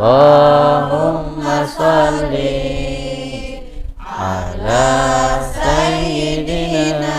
Allahumma sholli ala sayyidina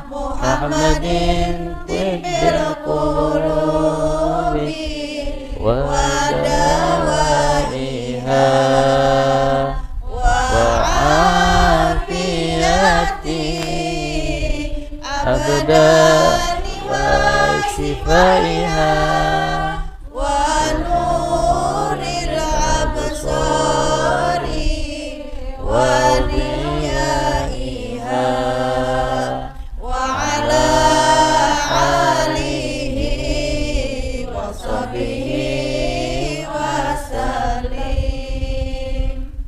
Muhammadin tibbil qulubi wa dawaiha wa afiyati abdan wa shifaiha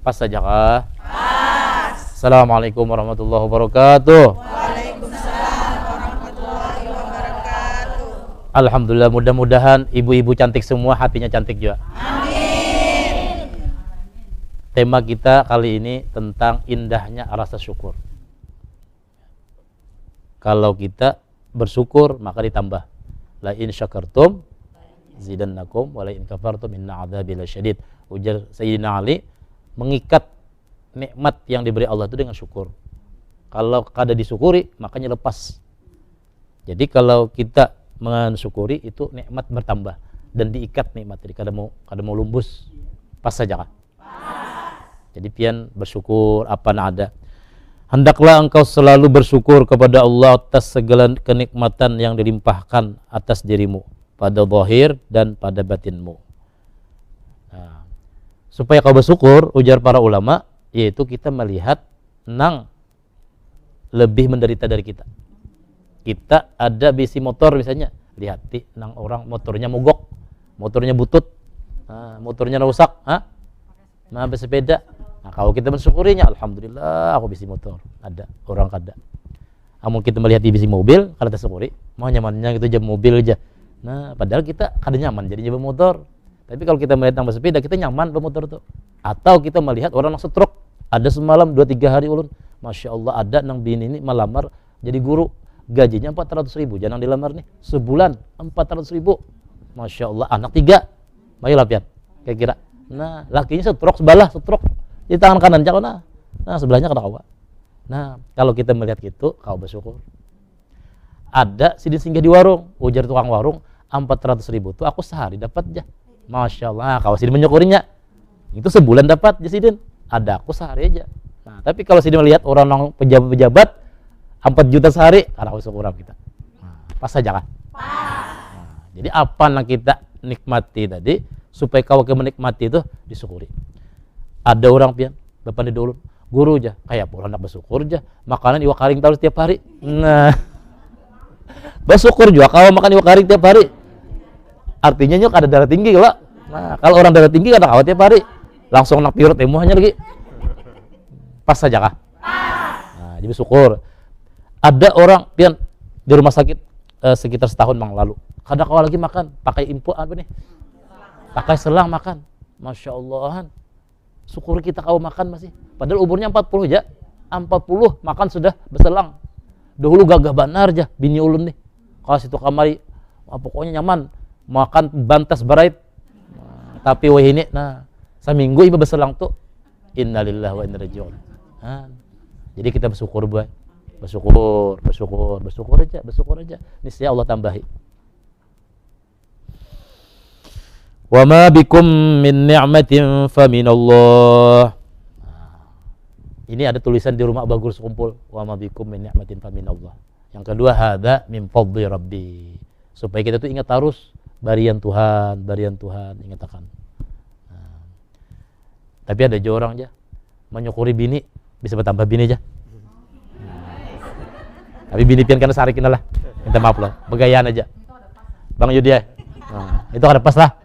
Pas saja kah? Pas. Assalamualaikum warahmatullahi wabarakatuh. Waalaikumsalam warahmatullahi wabarakatuh. Alhamdulillah, mudah-mudahan ibu-ibu cantik semua hatinya cantik juga. Amin. Tema kita kali ini tentang indahnya rasa syukur. Kalau kita bersyukur maka ditambah. La in syakartum zidannakum wa la in kafartum inna adzabi lasyadid. Ujar Sayyidina Ali, mengikat nikmat yang diberi Allah itu dengan syukur. Kalau kada disyukuri, makanya lepas. Jadi kalau kita mensyukuri itu nikmat bertambah dan diikat nikmat. Jadi kada mau lumbus. Pas saja kan? Jadi pian bersyukur apa ada. Hendaklah engkau selalu bersyukur kepada Allah atas segala kenikmatan yang dilimpahkan atas dirimu pada zahir dan pada batinmu. Supaya kau bersyukur, ujar para ulama, yaitu kita melihat nang lebih menderita dari kita. Kita ada bisi motor misalnya, lihat nang orang motornya mogok, motornya butut, motornya rusak, nah bersepeda. Nah, kalau kita mensyukurinya, alhamdulillah aku bisi motor, ada orang kada. Namun kita melihat di bisi mobil, kada tersyukuri, mau nyamannya gitu aja mobil aja. Nah, padahal kita kada nyaman jadi nyoba motor. Tapi kalau kita melihat yang bersepeda, kita nyaman bermotor tuh. Atau kita melihat orang yang stroke, ada semalam 2-3 hari ulun, Masya Allah ada nang bini ini melamar jadi guru, gajinya 400.000, jangan dilamar nih, sebulan 400.000, Masya Allah, anak 3, baiklah pian, kira-kira. Nah, lakinya stroke, sebelah stroke, di tangan kanan cakap, nah sebelahnya kada kawa. Nah, kalau kita melihat gitu, kau bersyukur. Ada sidin singgah di warung, ujar tukang warung, 400.000 tuh aku sehari dapat aja. Masya Allah, kalau Sidin menyukurinya itu sebulan dapat Sidin, ada aku sehari aja. Nah, tapi kalau Sidin melihat orang pejabat 4 juta sehari, karena aku syukur kita. Nah, pas saja kan? Pas. Nah, jadi apa yang kita nikmati tadi, supaya kau menikmati itu disyukuri. Ada orang pian, bapak di dulu, guru aja, kayak orang nak bersyukur aja, makanan iwak karing tahu setiap hari. Nah, bersyukur juga kalau makan iwak karing tiap hari. Artinya nyok ada darah tinggi kalau. Nah, kalau orang darah tinggi kada kawat tiap hari. Langsung nak pirut emuhnya lagi. Pas saja kah? Pas. Nah, jadi syukur. Ada orang pian di rumah sakit sekitar setahun yang lalu. Kada kawat lagi makan, pakai info apa nih? Pakai selang makan. Masya Allah. Syukur kita kau makan masih. Padahal umurnya 40 aja. 40 makan sudah berselang. Dahulu gagah banar aja bini ulun nih. Kalau situ kamari, pokoknya nyaman. Makan bantas barait, tapi wah ini, nah seminggu ibu berselang tuh, innalillahi wa inna ilaihi raji'un. Jadi kita bersyukur buat, bersyukur aja. Niscaya Allah tambahi. Wa ma bikum min ni'matin fa minallah. Ini ada tulisan di rumah Bagus kumpul, wa ma bikum min ni'matin fa minallah. Yang kedua, hadza min fadli rabbi. Supaya kita tuh ingat terus barian Tuhan, ingat akan. Nah, tapi ada aja orang aja menyukuri bini, bisa bertambah bini aja. Tapi bini pian karena sarikin lah, minta maaf lah, begayaan aja. Bang Yudi ya, itu ada pas lah.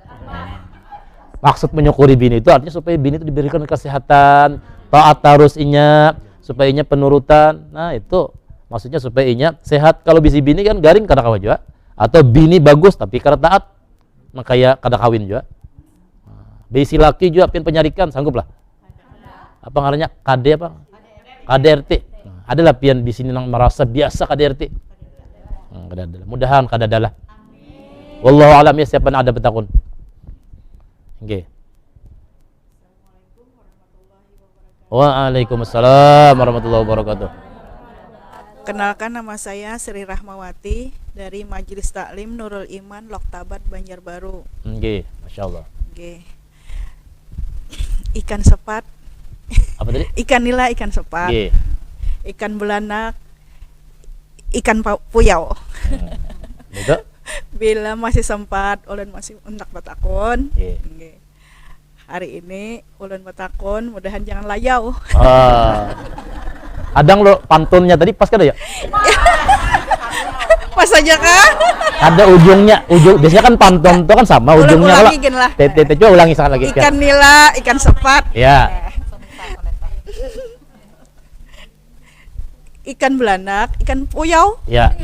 Maksud menyukuri bini itu artinya supaya bini itu diberikan kesehatan, taat terus inya, supaya inya penurutan. Nah itu maksudnya supaya inya sehat. Kalau bisi bini kan garing kada kawa juga. Atau bini bagus tapi kada taat, makanya kada kawin juga. Bisi laki juga pian penyarikan, sanggup lah. Apa ngarannya? KD apa? KDRT. Adalah pian bisi nang merasa biasa KDRT. Mudahan kada adalah. Wallahu alam ya, siapa ada betakun. Nggih. Waalaikumsalam warahmatullahi wabarakatuh. Kenalkan, nama saya Sri Rahmawati dari Majelis Taklim Nurul Iman Loktabat Banjarbaru. Nggih, masyaallah. Oke. Ikan sepat. Apa tadi? Ikan nila, ikan sepat. Nggih. Ikan belanak, ikan puyau. Betul? Bila masih sempat, ulun masih hendak batakon. Nggih. Nggih. Hari ini ulun batakon, mudahan jangan layau. Adang lo pantunnya tadi pas kada ya? Pas aja kah? Ada ujung biasanya kan pantun itu kan sama ujungnya kalau. Ulangi gin lah. Coba ulangi sekali lagi. Ikan nila, ikan sepat. Ya. Ikan belanak, ikan puyau. Ya.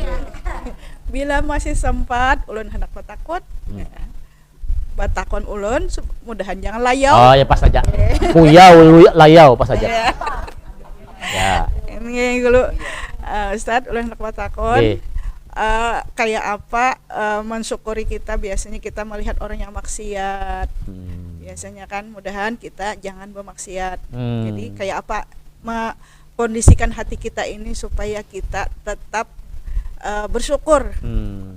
Bila masih sempat, ulun hendak batakon. Batakon ulun, mudahan jangan layau. Oh ya pas saja. Puyau, layau pas saja. Ya. Ini dulu, Ustadz, ulun hendak batakon. Oke. Kayak apa mensyukuri kita, biasanya kita melihat orang yang maksiat. Biasanya kan, mudahan kita jangan bermaksiat. Jadi kayak apa kondisikan hati kita ini supaya kita tetap bersyukur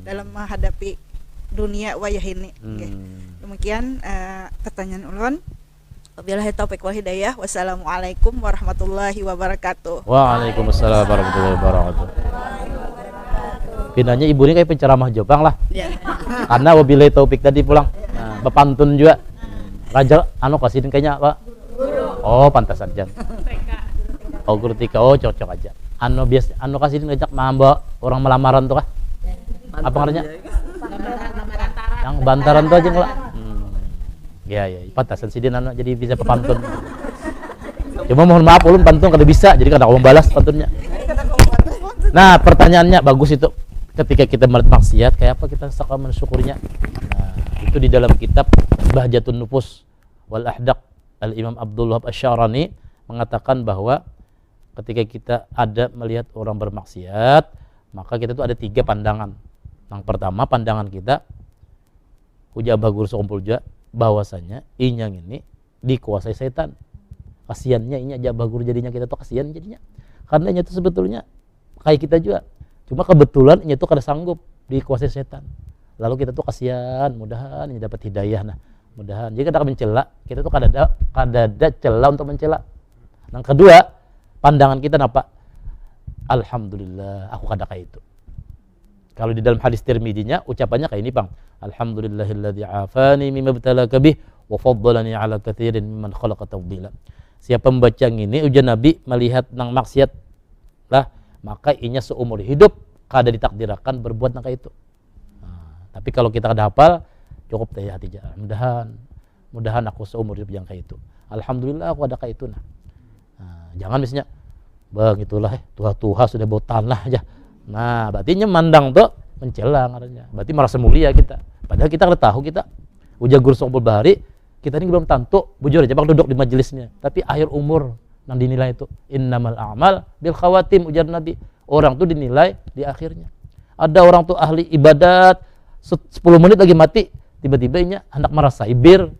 dalam menghadapi dunia wayah ini. Okay. Demikian pertanyaan ulun. Wabillahi taufiq wal hidayah. Wassalamualaikum warahmatullahi wabarakatuh. Waalaikumsalam warahmatullahi wabarakatuh. Pinanya ibu ini kayak penceramah Jepang lah. Ya. Karena wabillahi taufik tadi pulang. Nah, bepantun juga. Raja kasihin kayaknya Pak. Oh, pantas saja. Oh, guru tika. Oh, cocok aja. Kasihin ngajak mamba orang melamaran tuh kah? Apa artinya? Yang bantaran tuh aja nggak? Ya, pantasan sidin jadi bisa pepantun. Cuma mohon maaf ulun pantun kada bisa, jadi kada mau balas pantunnya. Nah, pertanyaannya bagus itu. Ketika kita melihat maksiat, kayak apa kita suka mensyukurnya? Nah, itu di dalam kitab Bahjatun Nufus wal Ahdaq, Al-Imam Abdul Wahab Asy-Syarani mengatakan bahwa ketika kita ada melihat orang bermaksiat, maka kita tuh ada 3 pandangan. Yang pertama, pandangan kita ujabah guru sompulja bahwasanya inyang ini dikuasai setan. Kasiannya inya jabah guru jadinya kita tuh kasihan jadinya. Karena inya tuh sebetulnya kayak kita juga. Cuma kebetulan inya tuh kada sanggup dikuasai setan. Lalu kita tuh kasihan, mudahan inya dapat hidayah. Nah, mudahan. Jadi kita mencela, kita tuh kada ada celah untuk mencela. Yang kedua, pandangan kita apa? Alhamdulillah, aku kada kayak itu. Kalau di dalam hadis Tirmidzinya ucapannya kayak ini, Bang. Alhamdulillahilladzi afani mimma ibtalaka bih wa faddalani ala katsirin mimman khalaqa tafdila. Siapa membaca ini ujian Nabi melihat nang maksiat lah, maka inya seumur hidup kada ditakdirkan berbuat nang kayak itu. Nah, tapi kalau kita kada hafal, cukup teh hati aja. Mudahan aku seumur hidup yang kayak itu. Alhamdulillah aku ada kayak itu. Nah, jangan misalnya, bang itulah Tuhan sudah bau tanah aja. Nah, berarti mandang tuh mencela ngarannya. Berarti merasa mulia kita. Padahal kita kada tahu kita ujar guru sompul bahari, kita ini belum tentu bujur aja bang duduk di majelisnya. Tapi akhir umur yang dinilai itu innamal a'mal bil khawatim, ujar Nabi. Orang tuh dinilai di akhirnya. Ada orang tuh ahli ibadat 10 menit lagi mati, tiba-tiba nya hendak merasai bir.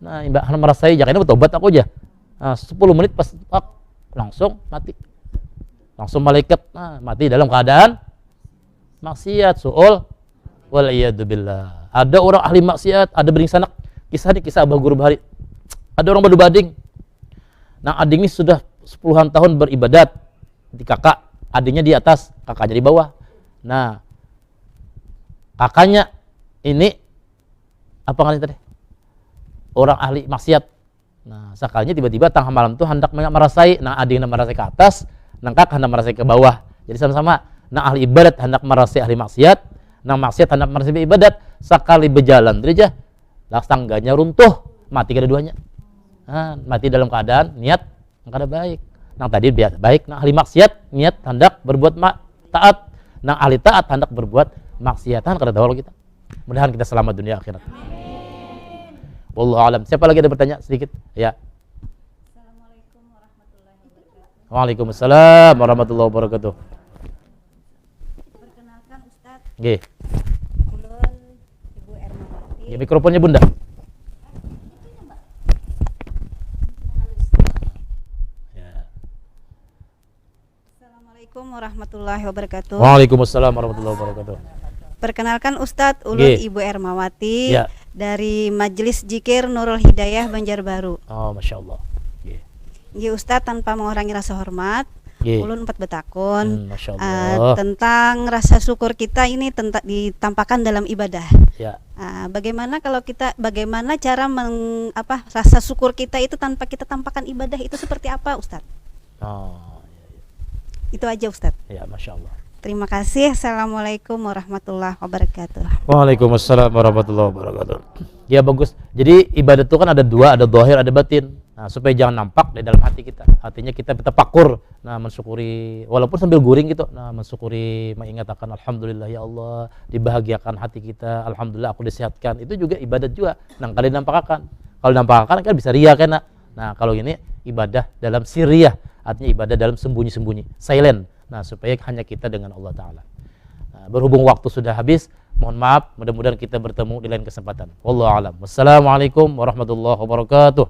Nah, hendak merasai jangan bertobat aku aja. Nah, 10 menit pas langsung mati. Langsung malaikat mati dalam keadaan maksiat, su'ul wal iyadu billah. Ada orang ahli maksiat, ada beringsanak. Kisah Abah Guru Bahari. Ada orang badu bading. Nah, adik ini sudah 10-an tahun beribadat di kakak, adiknya di atas, kakaknya di bawah. Nah, kakaknya ini apa ngaranya tadi? Orang ahli maksiat. Nah, sekalinya tiba-tiba tengah malam tuh hendak merasai. Nah, adiknya merasai ke atas, nangkak hendak merasai ke bawah. Jadi sama-sama. Nah, ahli ibadat hendak merasai ahli maksiat, nah maksiat hendak merasai ibadat. Sekali berjalan aja, tangganya runtuh, mati kedua-duanya. Nah, mati dalam keadaan niat kada baik. Nah, tadi biasa baik. Nah, ahli maksiat niat hendak berbuat taat. Nah, ahli taat hendak berbuat maksiat. Kada tahu kita. Mudahan kita selamat dunia akhirat. Wallahu alam. Siapa lagi ada bertanya sedikit? Ya. Assalamualaikum warahmatullahi wabarakatuh. Waalaikumsalam warahmatullahi wabarakatuh. Perkenalkan Ustadz, Nggih. ulun Ibu Ermawati. Ya, mikrofonnya Bunda. Assalamualaikum warahmatullahi wabarakatuh. Waalaikumsalam warahmatullahi wabarakatuh. Perkenalkan Ustadz Ulun Nggih. Ibu Ermawati Ya. dari Majelis Zikir Nurul Hidayah Banjarbaru. Oh, masya Allah. Nggih. Nggih Ustadz, tanpa mengurangi rasa hormat, Nggih. Ulun empat betakun Masya Allah. tentang rasa syukur kita ini ditampakkan dalam ibadah. Ya. Bagaimana cara rasa syukur kita itu tanpa kita tampakkan ibadah itu seperti apa Ustadz? Oh, Itu aja Ustadz. ya, masya Allah. Terima kasih. Assalamualaikum warahmatullahi wabarakatuh. Waalaikumsalam warahmatullahi wabarakatuh. Ya bagus. Jadi ibadat itu kan ada dua, ada zahir, ada batin. Nah, supaya jangan nampak di dalam hati kita. Artinya kita tafakur, nah mensyukuri walaupun sambil guring gitu. Nah, mensyukuri, mengingat akan alhamdulillah ya Allah, dibahagiakan hati kita. Alhamdulillah aku disehatkan. Itu juga ibadat juga. Nah, kalau dinampakkan. Kalau dinampakkan kan bisa riya kan. Nah, kalau ini ibadah dalam sirriyah, artinya ibadah dalam sembunyi-sembunyi, silent. Nah, supaya hanya kita dengan Allah Ta'ala. Nah, berhubung waktu sudah habis, mohon maaf, mudah-mudahan kita bertemu di lain kesempatan. Wallahu a'lam. Wassalamualaikum warahmatullahi wabarakatuh.